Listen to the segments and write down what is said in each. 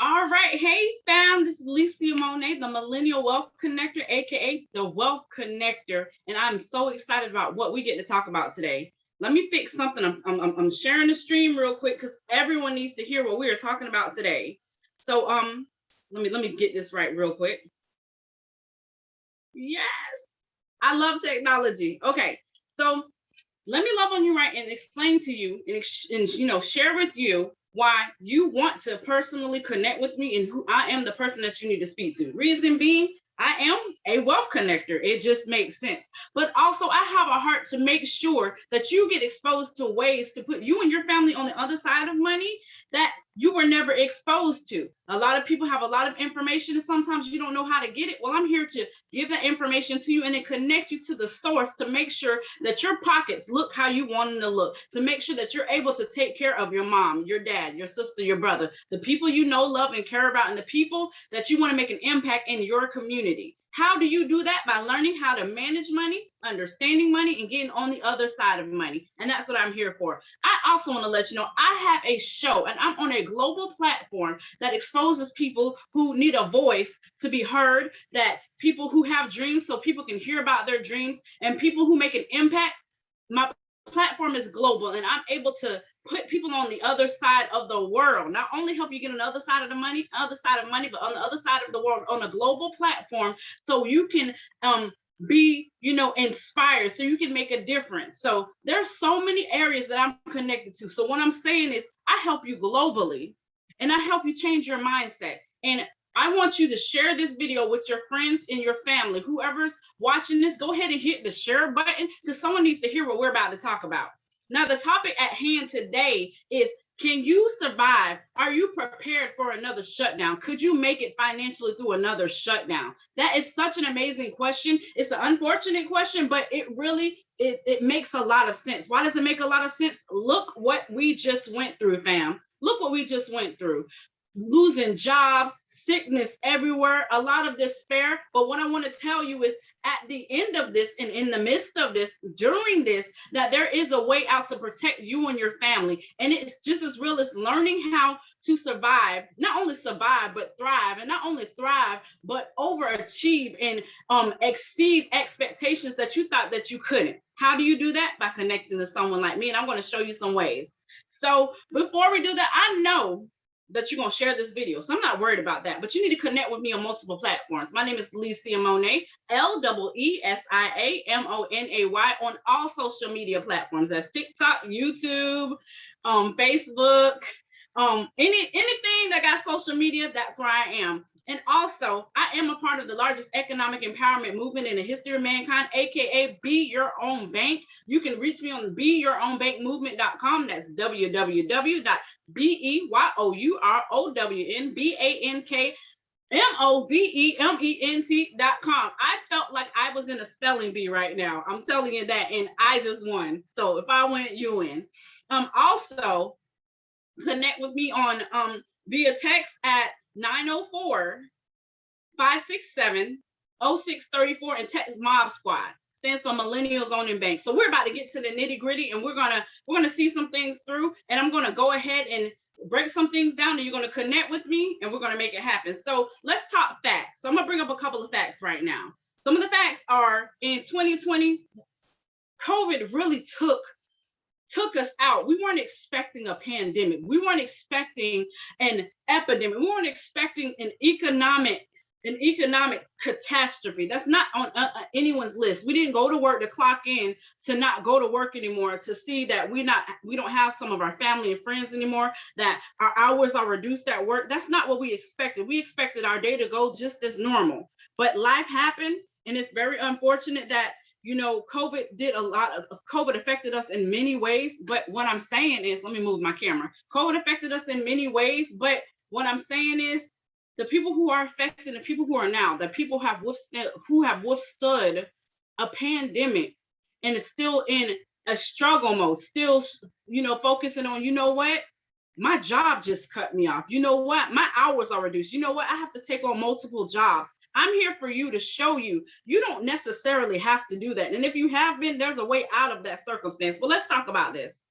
All right. Hey, fam. This is Alicia Monet, the Millennial Wealth Connector, aka the Wealth Connector. And I'm so excited about what we get to talk about today. Let me fix something. I'm sharing the stream real quick because everyone needs to hear what we are talking about today. So let me get this right real quick. Yes. I love technology. Okay. So let me love on you right and explain to you and share with you why you want to personally connect with me and who I am, the person that you need to speak to. Reason being, I am a wealth connector. It just makes sense. But also, I have a heart to make sure that you get exposed to ways to put you and your family on the other side of money that you were never exposed to. A lot of people have a lot of information and sometimes you don't know how to get it. Well, I'm here to give that information to you and then connect you to the source to make sure that your pockets look how you want them to look, to make sure that you're able to take care of your mom, your dad, your sister, your brother, the people you know, love, and care about, and the people that you want to make an impact in your community. How do you do that? By learning how to manage money, understanding money, and getting on the other side of money. And that's what I'm here for. I also want to let you know I have a show and I'm on a global platform that exposes people who need a voice to be heard, that people who have dreams so people can hear about their dreams, and people who make an impact. My platform is global and I'm able to put people on the other side of the world, not only help you get on the other side of the money, but on the other side of the world on a global platform so you can be inspired, so you can make a difference. So there's so many areas that I'm connected to. So what I'm saying is I help you globally and I help you change your mindset. And I want you to share this video with your friends and your family. Whoever's watching this, go ahead and hit the share button because someone needs to hear what we're about to talk about. Now, the topic at hand today is, can you survive? Are you prepared for another shutdown? Could you make it financially through another shutdown? That is such an amazing question. It's an unfortunate question, but it makes a lot of sense. Why does it make a lot of sense? Look what we just went through, fam. Look what we just went through. Losing jobs, sickness everywhere, a lot of despair. But what I want to tell you is at the end of this and in the midst of this, during this, that there is a way out to protect you and your family. And it's just as real as learning how to survive, not only survive, but thrive, and not only thrive, but overachieve and exceed expectations that you thought that you couldn't. How do you do that? By connecting to someone like me. And I'm going to show you some ways. So before we do that, I know that you're going to share this video. So I'm not worried about that, but you need to connect with me on multiple platforms. My name is Alicia Monet, LEESIAMONAY, on all social media platforms. That's TikTok, YouTube, Facebook, anything that got social media, that's where I am. And also, I am a part of the largest economic empowerment movement in the history of mankind, aka Be Your Own Bank. You can reach me on BeYourOwnBankMovement.com. That's www.BeYourOwnBankMovement.com. I felt like I was in a spelling bee right now. I'm telling you that, and I just won. So if I win, you win. Also, connect with me on via text at 904-567-0634 and text Mob Squad. Stands for Millennials Owning Bank. So we're about to get to the nitty gritty, and we're gonna see some things through, and I'm gonna go ahead and break some things down, and you're gonna connect with me, and we're gonna make it happen. So let's talk facts. So I'm gonna bring up a couple of facts right now. Some of the facts are, in 2020, COVID really took us out. We weren't expecting a pandemic. We weren't expecting an epidemic. We weren't expecting an economic catastrophe. That's not on anyone's list. We didn't go to work to clock in to not go to work anymore, to see that we don't have some of our family and friends anymore, that our hours are reduced at work. That's not what we expected. We expected our day to go just as normal. But life happened, and it's very unfortunate that COVID affected us in many ways. But what I'm saying is, let me move my camera. COVID affected us in many ways, but what I'm saying is the people who are affected, the people who are now, the people who have withstood a pandemic and is still in a struggle mode, still, focusing on, what? My job just cut me off. You know what? My hours are reduced. You know what? I have to take on multiple jobs. I'm here for you to show you don't necessarily have to do that. And if you have been, there's a way out of that circumstance. But let's talk about this.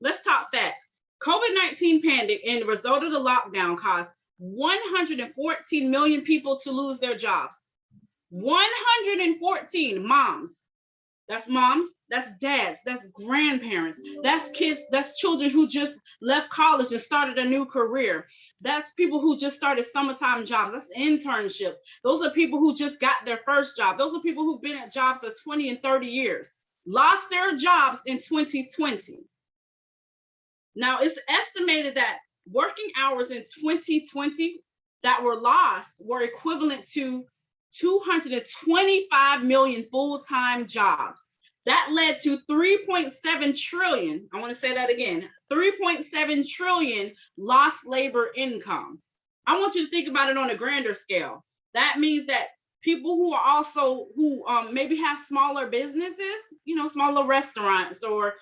Let's talk facts. COVID-19 pandemic and the result of the lockdown caused 114 million people to lose their jobs. 114 moms. That's moms, that's dads, that's grandparents, that's kids, that's children who just left college and started a new career. That's people who just started summertime jobs, that's internships. Those are people who just got their first job. Those are people who've been at jobs for 20 and 30 years, lost their jobs in 2020. Now, it's estimated that working hours in 2020 that were lost were equivalent to 225 million full-time jobs. That led to 3.7 trillion. I want to say that again, 3.7 trillion lost labor income. I want you to think about it on a grander scale. That means that people who are also, who maybe have smaller businesses, smaller restaurants or,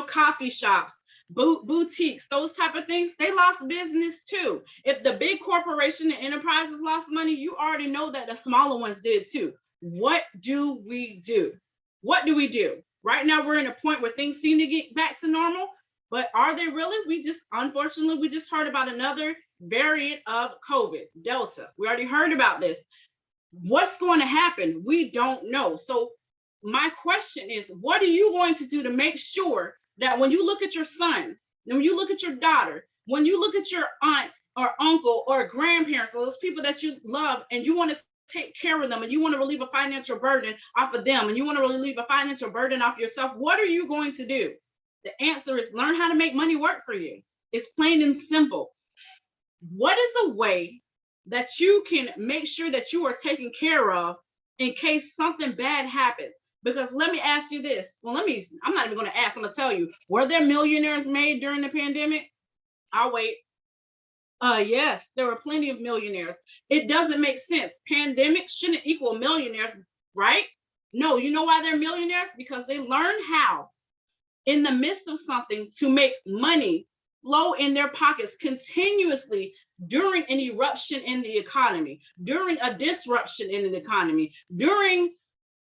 coffee shops, boutiques, those type of things, they lost business too. If the big corporation and enterprises lost money, you already know that the smaller ones did too. What do we do? What do we do? Right now, we're in a point where things seem to get back to normal, but are they really? Unfortunately, we just heard about another variant of COVID, Delta. We already heard about this. What's going to happen? We don't know. So my question is, what are you going to do to make sure that when you look at your son, when you look at your daughter, when you look at your aunt or uncle or grandparents, or those people that you love, and you want to take care of them, and you want to relieve a financial burden off of them, and you want to relieve a financial burden off yourself, what are you going to do? The answer is learn how to make money work for you. It's plain and simple. What is a way that you can make sure that you are taken care of in case something bad happens? Because let me ask you this. I'm not even going to ask, I'm going to tell you. Were there millionaires made during the pandemic? I'll wait. Yes, there were plenty of millionaires. It doesn't make sense. Pandemic shouldn't equal millionaires, right? No, you know why they're millionaires? Because they learned how, in the midst of something, to make money flow in their pockets continuously during an eruption in the economy, during a disruption in the economy, during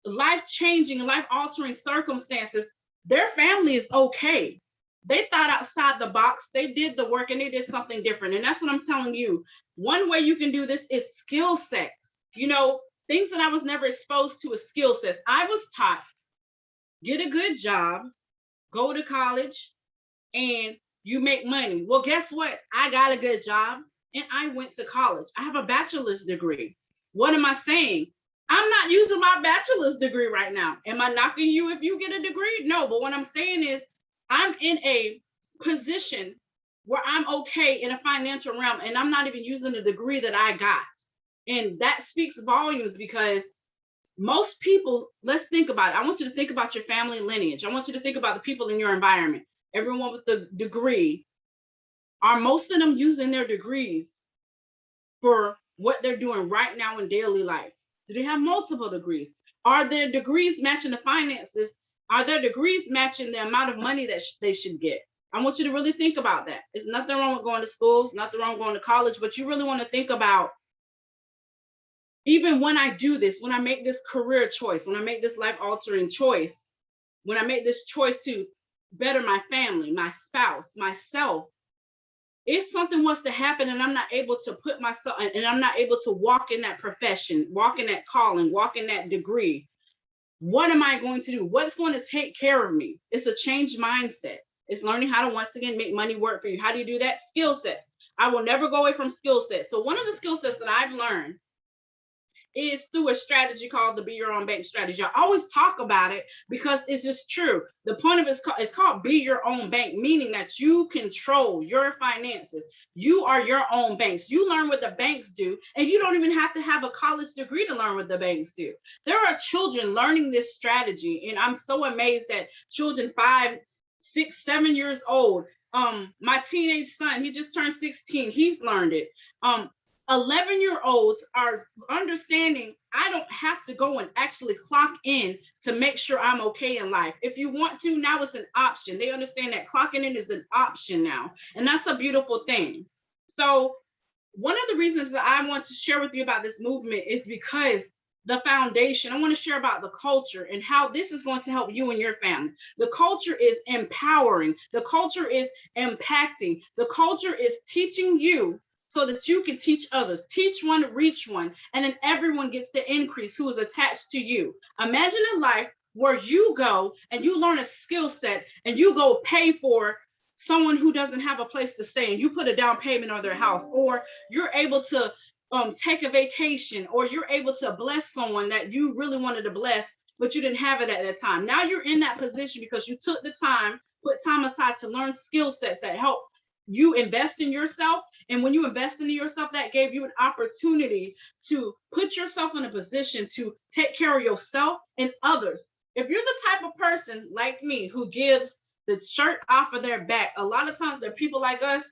life-changing, life-altering circumstances. Their family is okay. They thought outside the box, they did the work, and they did something different. And that's what I'm telling you. One way you can do this is skill sets. Things that I was never exposed to is skill sets. I was taught, get a good job, go to college, and you make money. Well, guess what? I got a good job and I went to college. I have a bachelor's degree. What am I saying? I'm not using my bachelor's degree right now. Am I knocking you if you get a degree? No, but what I'm saying is I'm in a position where I'm okay in a financial realm, and I'm not even using the degree that I got. And that speaks volumes, because most people, let's think about it. I want you to think about your family lineage. I want you to think about the people in your environment. Everyone with the degree, are most of them using their degrees for what they're doing right now in daily life? Do they have multiple degrees? Are their degrees matching the finances? Are their degrees matching the amount of money that they should get? I want you to really think about that. There's nothing wrong with going to schools, nothing wrong with going to college, but you really want to think about, even when I do this, when I make this career choice, when I make this life-altering choice, when I make this choice to better my family, my spouse, myself, if something was to happen and I'm not able to put myself, and I'm not able to walk in that profession, walk in that calling, walk in that degree, what am I going to do? What's going to take care of me? It's a changed mindset. It's learning how to, once again, make money work for you. How do you do that? Skill sets. I will never go away from skill sets. So one of the skill sets that I've learned is through a strategy called the Be Your Own Bank strategy. I always talk about it because it's just true. The point of it is called Be Your Own Bank, meaning that you control your finances. You are your own banks. You learn what the banks do, and you don't even have to have a college degree to learn what the banks do. There are children learning this strategy, and I'm so amazed that children 5, 6, 7 years old. My teenage son, he just turned 16. He's learned it. 11-year-olds are understanding I don't have to go and actually clock in to make sure I'm okay in life. If you want to, now it's an option. They understand that clocking in is an option now. And that's a beautiful thing. So one of the reasons that I want to share with you about this movement is because the foundation, I want to share about the culture and how this is going to help you and your family. The culture is empowering. The culture is impacting. The culture is teaching you so that you can teach others. Teach one, reach one, and then everyone gets the increase who is attached to you. Imagine a life where you go and you learn a skill set and you go pay for someone who doesn't have a place to stay and you put a down payment on their house, or you're able to take a vacation, or you're able to bless someone that you really wanted to bless, but you didn't have it at that time. Now you're in that position because you took the time, put time aside to learn skill sets that help you invest in yourself. And when you invest into yourself, that gave you an opportunity to put yourself in a position to take care of yourself and others. If you're the type of person like me who gives the shirt off of their back, a lot of times there are people like us,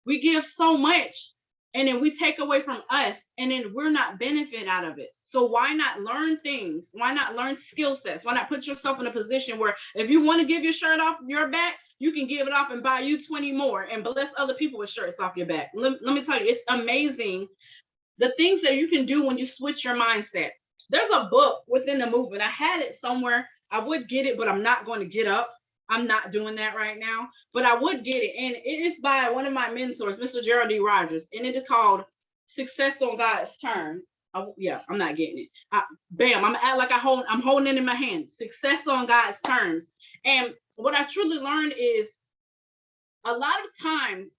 we give so much and then we take away from us and then we're not benefit out of it. So why not learn things? Why not learn skill sets? Why not put yourself in a position where if you want to give your shirt off your back, you can give it off and buy you 20 more and bless other people with shirts off your back. Let me tell you, it's amazing the things that you can do when you switch your mindset. There's a book within the movement. I had it somewhere. I would get it, but I'm not going to get up. I'm not doing that right now, but I would get it. And it is by one of my mentors, Mr. Gerald D. Rogers, and it is called Success on God's Terms. I'm not getting it. Bam, I'm act like I'm holding it in my hand. Success on God's Terms. And what I truly learned is a lot of times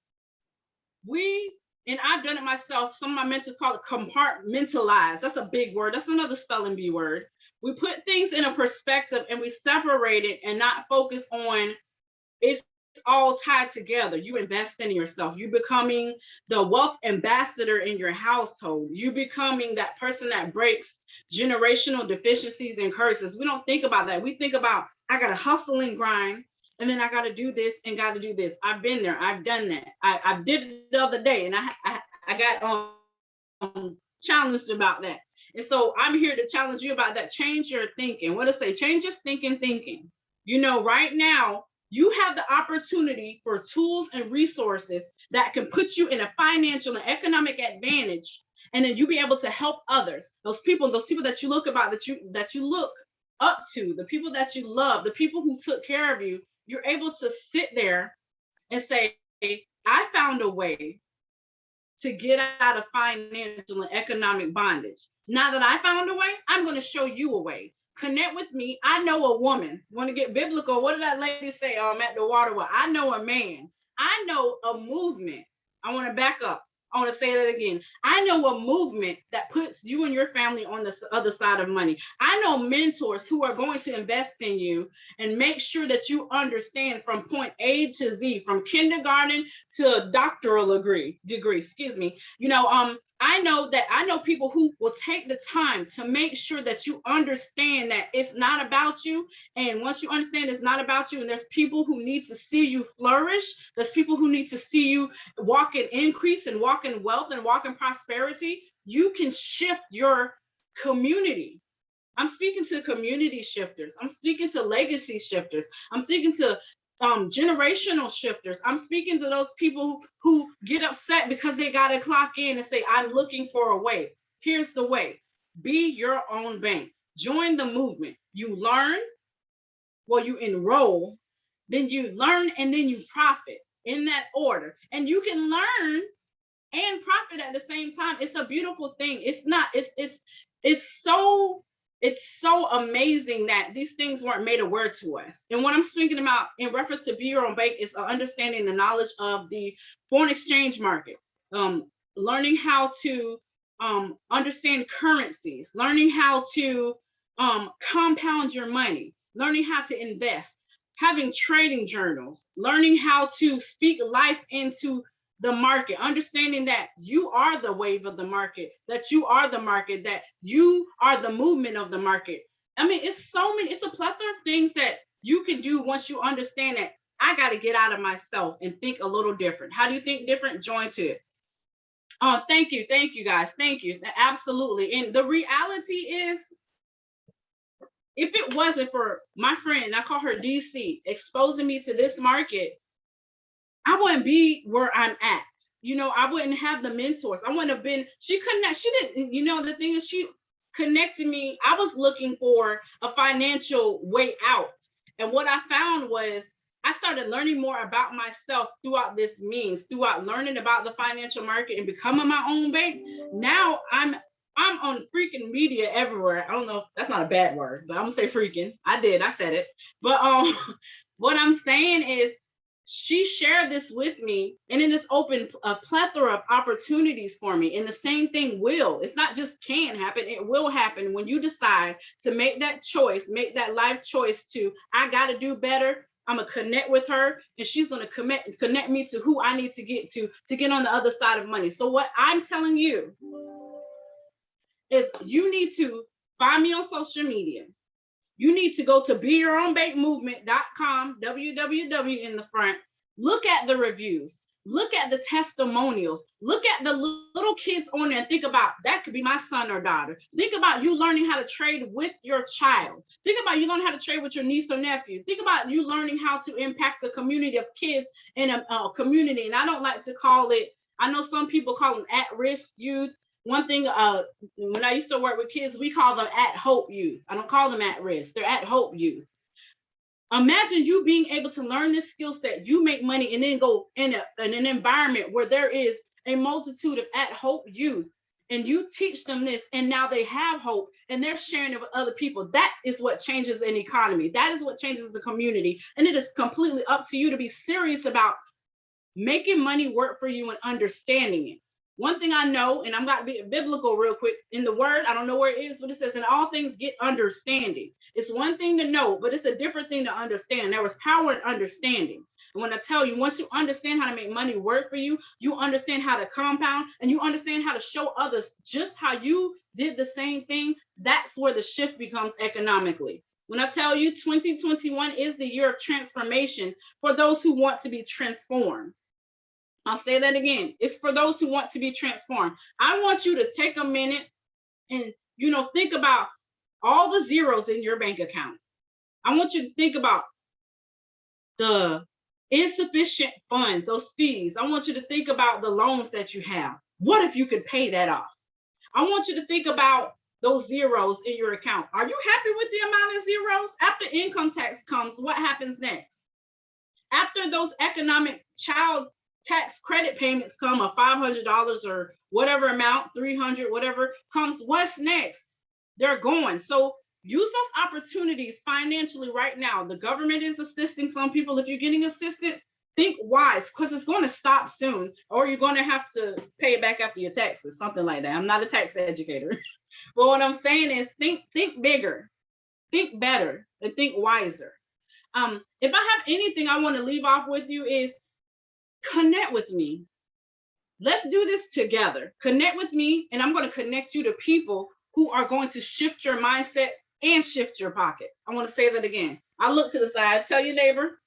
and I've done it myself, some of my mentors call it compartmentalize. That's a big word. That's another spelling bee word. We put things in a perspective and we separate it and not focus on it's all tied together. You invest in yourself. You becoming the wealth ambassador in your household. You becoming that person that breaks generational deficiencies and curses. We don't think about that. We think about, I got to hustle and grind. And then I got to do this and got to do this. I've been there. I've done that. I did it the other day, and I got challenged about that. And so I'm here to challenge you about that. Change your thinking. What to say? Change your stinking thinking. You know, right now you have the opportunity for tools and resources that can put you in a financial and economic advantage, and then you be able to help others. Those people that you look about, that you look up to, the people that you love, the people who took care of you. You're able to sit there and say, I found a way to get out of financial and economic bondage. Now that I found a way, I'm going to show you a way. Connect with me. I know a woman. Want to get biblical? What did that lady say at the water well? I know a man. I know a movement. I want to back up. I want to say that again. I know a movement that puts you and your family on the other side of money. I know mentors who are going to invest in you and make sure that you understand from point A to Z, from kindergarten to a doctoral degree, You know, I know people who will take the time to make sure that you understand that it's not about you. And once you understand it's not about you, and there's people who need to see you flourish, there's people who need to see you walk in increase and walk in wealth and walk in prosperity, you can shift your community. I'm speaking to community shifters. I'm speaking to legacy shifters. I'm speaking to generational shifters. I'm speaking to those people who get upset because they got to clock in and say, I'm looking for a way. Here's the way. Be your own bank. Join the movement. You learn, you enroll, then you learn, and then you profit in that order. And you can learn and profit at the same time. It's a beautiful thing. It's so amazing that these things weren't made aware to us. And what I'm speaking about in reference to be your own bank is understanding the knowledge of the foreign exchange market, learning how to understand currencies, learning how to compound your money, learning how to invest, having trading journals, learning how to speak life into the market, understanding that you are the wave of the market, that you are the market, that you are the movement of the market. I mean, it's a plethora of things that you can do once you understand that I got to get out of myself and think a little different. How do you think different? Join to it. Oh, thank you guys. Thank you. Absolutely. And the reality is, if it wasn't for my friend, I call her DC, exposing me to this market, I wouldn't be where I'm at. You know, I wouldn't have the mentors. I wouldn't have been, she didn't, you know, the thing is, she connected me. I was looking for a financial way out. And what I found was I started learning more about myself throughout this means, throughout learning about the financial market and becoming my own bank. Now I'm on freaking media everywhere. I don't know if that's not a bad word, but I'm gonna say freaking. I said it. But what I'm saying is she shared this with me, and then this opened a plethora of opportunities for me. And the same thing will, it's not just can happen, it will happen when you decide to make that choice, make that life choice to, I got to do better. I'm gonna connect with her, and she's gonna connect me to who I need to get on the other side of money. So what I'm telling you is you need to find me on social media. You need to go to BeYourOwnBankMovement.com, www in the front. Look at the reviews. Look at the testimonials. Look at the little kids on there and think about, that could be my son or daughter. Think about you learning how to trade with your child. Think about you learning how to trade with your niece or nephew. Think about you learning how to impact a community of kids in a community. And I don't like to call it, I know some people call them at-risk youth. One thing, when I used to work with kids, we call them at hope youth. I don't call them at risk. They're at hope youth. Imagine you being able to learn this skill set, you make money, and then go in an environment where there is a multitude of at hope youth, and you teach them this, and now they have hope, and they're sharing it with other people. That is what changes an economy. That is what changes the community. And it is completely up to you to be serious about making money work for you and understanding it. One thing I know, and I'm going to be biblical real quick, in the word, I don't know where it is, but it says, in all things get understanding. It's one thing to know, but it's a different thing to understand. There was power in understanding. And when I tell you, once you understand how to make money work for you, you understand how to compound, and you understand how to show others just how you did the same thing, that's where the shift becomes economically. When I tell you 2021 is the year of transformation for those who want to be transformed. I'll say that again. It's for those who want to be transformed. I want you to take a minute and, think about all the zeros in your bank account. I want you to think about the insufficient funds, those fees. I want you to think about the loans that you have. What if you could pay that off? I want you to think about those zeros in your account. Are you happy with the amount of zeros? After income tax comes, what happens next? After those economic child tax credit payments come of $500 or whatever amount, 300, whatever comes, what's next? They're going. So use those opportunities financially right now. The government is assisting some people. If you're getting assistance, think wise, because it's going to stop soon, or you're going to have to pay it back after your taxes, something like that. I'm not a tax educator. But what I'm saying is think bigger, think better, and think wiser. If I have anything I want to leave off with you is connect with me. Let's do this together. Connect with me, and I'm going to connect you to people who are going to shift your mindset and shift your pockets. I want to say that again. I look to the side, tell your neighbor,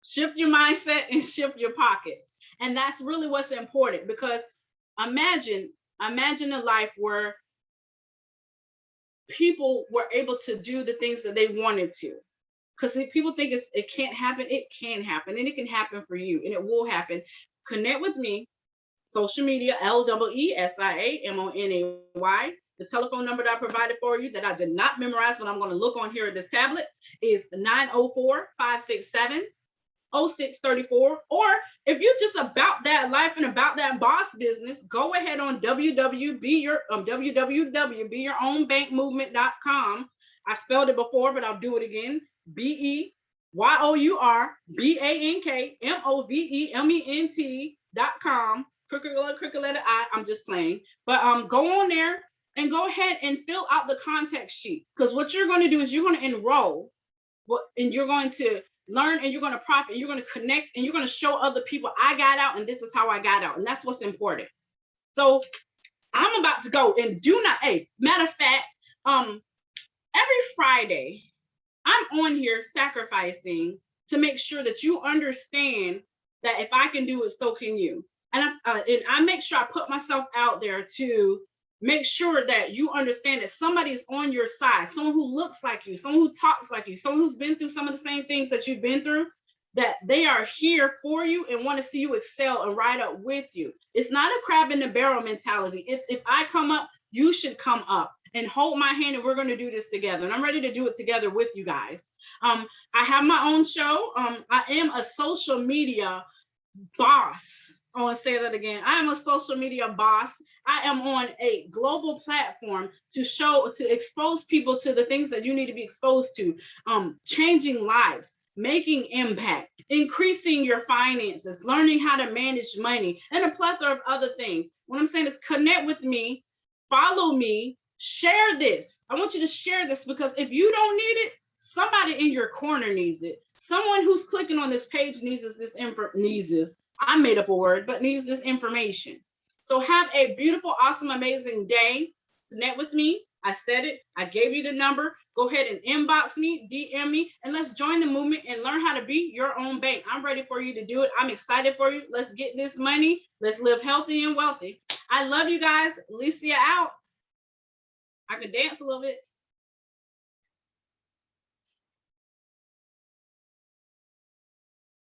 shift your mindset and shift your pockets. And that's really what's important, because imagine a life where people were able to do the things that they wanted to. Because if people think it can't happen, it can happen, and it can happen for you, and it will happen. Connect with me, social media, LEESIAMONAY. The telephone number that I provided for you that I did not memorize, but I'm going to look on here at this tablet, is 904-567-0634. Or if you're just about that life and about that boss business, go ahead on www.BeYourOwnBankMovement.com. I spelled it before, but I'll do it again. BeYourBankMovement.com. Crooked letter I. I'm just playing. But go on there and go ahead and fill out the contact sheet. Because what you're going to do is you're going to enroll, and you're going to learn, and you're going to profit, and you're going to connect, and you're going to show other people, I got out, and this is how I got out. And that's what's important. So I'm about to go, and matter of fact, every Friday, I'm on here sacrificing to make sure that you understand that if I can do it, so can you. And I make sure I put myself out there to make sure that you understand that somebody's on your side, someone who looks like you, someone who talks like you, someone who's been through some of the same things that you've been through, that they are here for you and want to see you excel and ride up with you. It's not a crab in the barrel mentality. It's if I come up, you should come up and hold my hand, and we're going to do this together. And I'm ready to do it together with you guys. I have my own show. I am a social media boss. I want to say that again. I am a social media boss. I am on a global platform to expose people to the things that you need to be exposed to, changing lives, making impact, increasing your finances, learning how to manage money, and a plethora of other things. What I'm saying is connect with me, follow me, share this. I want you to share this, because if you don't need it, somebody in your corner needs it. Someone who's clicking on this page needs I made up a word, but needs this information. So have a beautiful, awesome, amazing day. Connect with me. I said it. I gave you the number. Go ahead and inbox me, DM me, and let's join the movement and learn how to be your own bank. I'm ready for you to do it. I'm excited for you. Let's get this money. Let's live healthy and wealthy. I love you guys. Alicia out. I can dance a little bit.